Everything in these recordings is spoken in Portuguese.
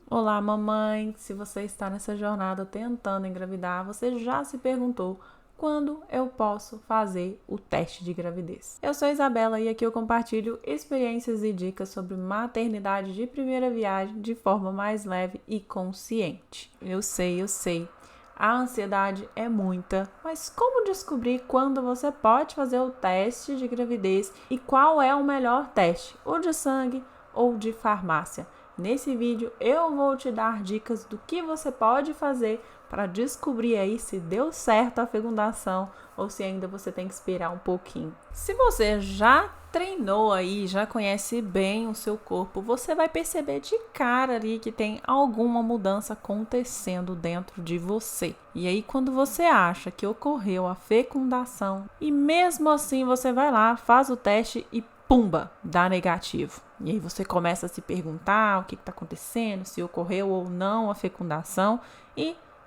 Olá, mamãe! Se você está nessa jornada tentando engravidar, você já se perguntou quando eu posso fazer o teste de gravidez? Eu sou Isabela e aqui eu compartilho experiências e dicas sobre maternidade de primeira viagem de forma mais leve e consciente. Eu sei. A ansiedade é muita, mas como descobrir quando você pode fazer o teste de gravidez e qual é o melhor teste? O de sangue ou de farmácia? Nesse vídeo eu vou te dar dicas do que você pode fazer para descobrir aí se deu certo a fecundação ou se ainda você tem que esperar um pouquinho. Se você já treinou aí, já conhece bem o seu corpo, você vai perceber de cara ali que tem alguma mudança acontecendo dentro de você. E aí quando você acha que ocorreu a fecundação e mesmo assim você vai lá, faz o teste e pumba, dá negativo. E aí você começa a se perguntar o que está acontecendo, se ocorreu ou não a fecundação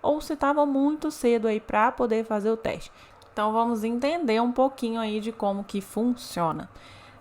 ou se estava muito cedo aí para poder fazer o teste. Então vamos entender um pouquinho aí de como que funciona.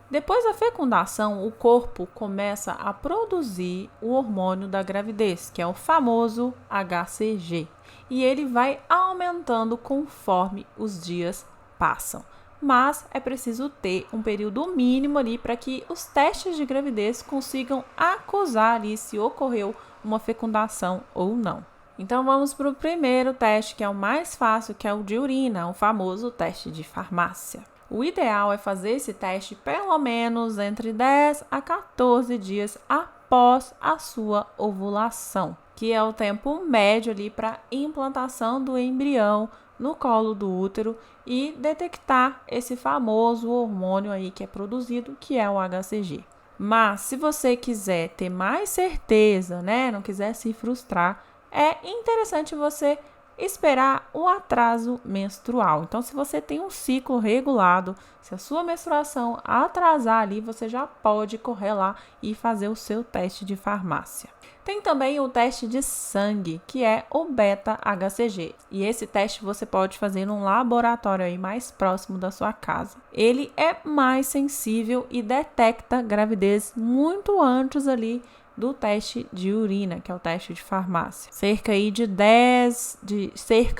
Depois da fecundação, o corpo começa a produzir o hormônio da gravidez, que é o famoso HCG, e ele vai aumentando conforme os dias passam. Mas é preciso ter um período mínimo ali para que os testes de gravidez consigam acusar ali se ocorreu uma fecundação ou não. Então vamos para o primeiro teste, que é o mais fácil, que é o de urina, o famoso teste de farmácia. O ideal é fazer esse teste pelo menos entre 10 a 14 dias após a sua ovulação, que é o tempo médio ali para implantação do embrião no colo do útero e detectar esse famoso hormônio aí que é produzido, que é o HCG. Mas se você quiser ter mais certeza, né, não quiser se frustrar, é interessante você esperar o atraso menstrual. Então, se você tem um ciclo regulado, se a sua menstruação atrasar ali, você já pode correr lá e fazer o seu teste de farmácia. Tem também o teste de sangue, que é o beta-HCG. E esse teste você pode fazer num laboratório aí mais próximo da sua casa. Ele é mais sensível e detecta gravidez muito antes ali do teste de urina, que é o teste de farmácia. Cerca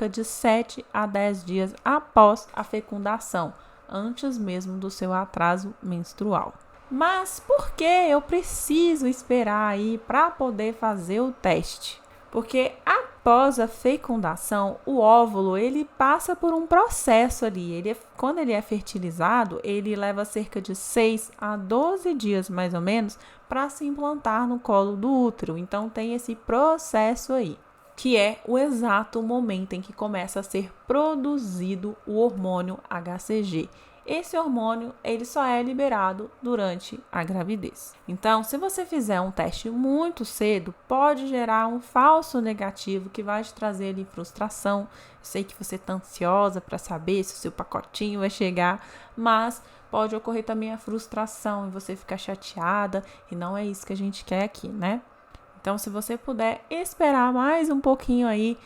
de 7 a 10 dias após a fecundação, antes mesmo do seu atraso menstrual. Mas por que eu preciso esperar aí para poder fazer o teste? Porque após a fecundação, o óvulo ele passa por um processo ali. Quando ele é fertilizado, ele leva cerca de 6 a 12 dias, mais ou menos, para se implantar no colo do útero. Então tem esse processo aí, que é o exato momento em que começa a ser produzido o hormônio HCG. Esse hormônio ele só é liberado durante a gravidez. Então, se você fizer um teste muito cedo, pode gerar um falso negativo que vai te trazer ali frustração. Eu sei que você está ansiosa para saber se o seu pacotinho vai chegar, mas pode ocorrer também a frustração e você ficar chateada, e não é isso que a gente quer aqui, né? Então, se você puder esperar mais um pouquinho aí,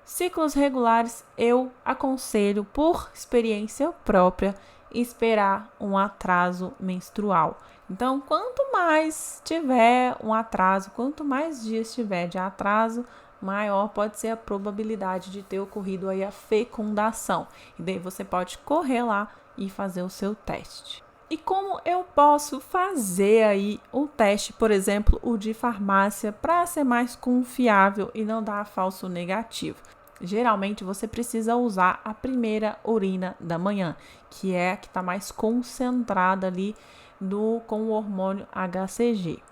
ciclos regulares, eu aconselho, por experiência própria, esperar um atraso menstrual. Então, quanto mais tiver um atraso, quanto mais dias tiver de atraso, maior pode ser a probabilidade de ter ocorrido aí a fecundação. E daí você pode correr lá e fazer o seu teste. E como eu posso fazer aí um teste, por exemplo, o de farmácia, para ser mais confiável e não dar falso negativo? Geralmente você precisa usar a primeira urina da manhã, que é a que está mais concentrada ali com o hormônio HCG.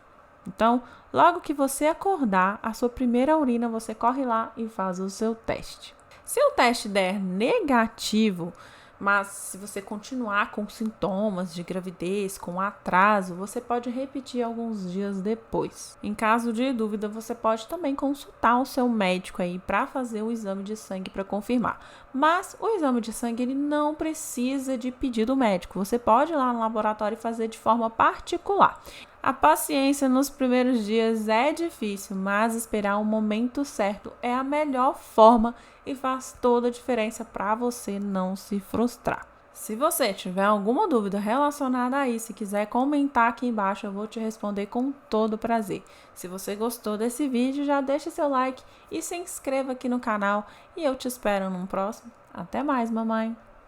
Então, logo que você acordar, a sua primeira urina, você corre lá e faz o seu teste. Se o teste der negativo, mas se você continuar com sintomas de gravidez, com atraso, você pode repetir alguns dias depois. Em caso de dúvida, você pode também consultar o seu médico aí para fazer o exame de sangue para confirmar. Mas o exame de sangue ele não precisa de pedido médico. Você pode ir lá no laboratório e fazer de forma particular. A paciência nos primeiros dias é difícil, mas esperar o momento certo é a melhor forma e faz toda a diferença para você não se frustrar. Se você tiver alguma dúvida relacionada a isso e quiser comentar aqui embaixo, eu vou te responder com todo prazer. Se você gostou desse vídeo, já deixa seu like e se inscreva aqui no canal e eu te espero num próximo. Até mais, mamãe!